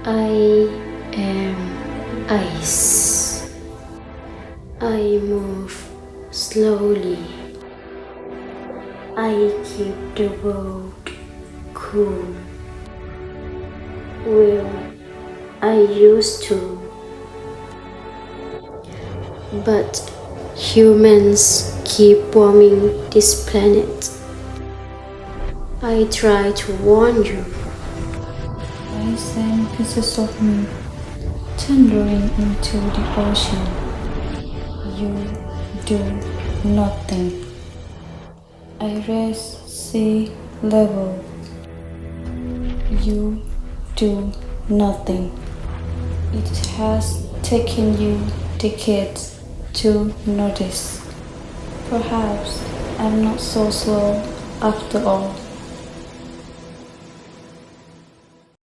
I am ice. I move slowly. I keep the world cool. Well, I used to. But humans keep warming this planet. I try to warn you. I send pieces of me thundering into the ocean. You do nothing. I raise sea level. You do nothing. It has taken you decades to notice. Perhaps I'm not so slow after all.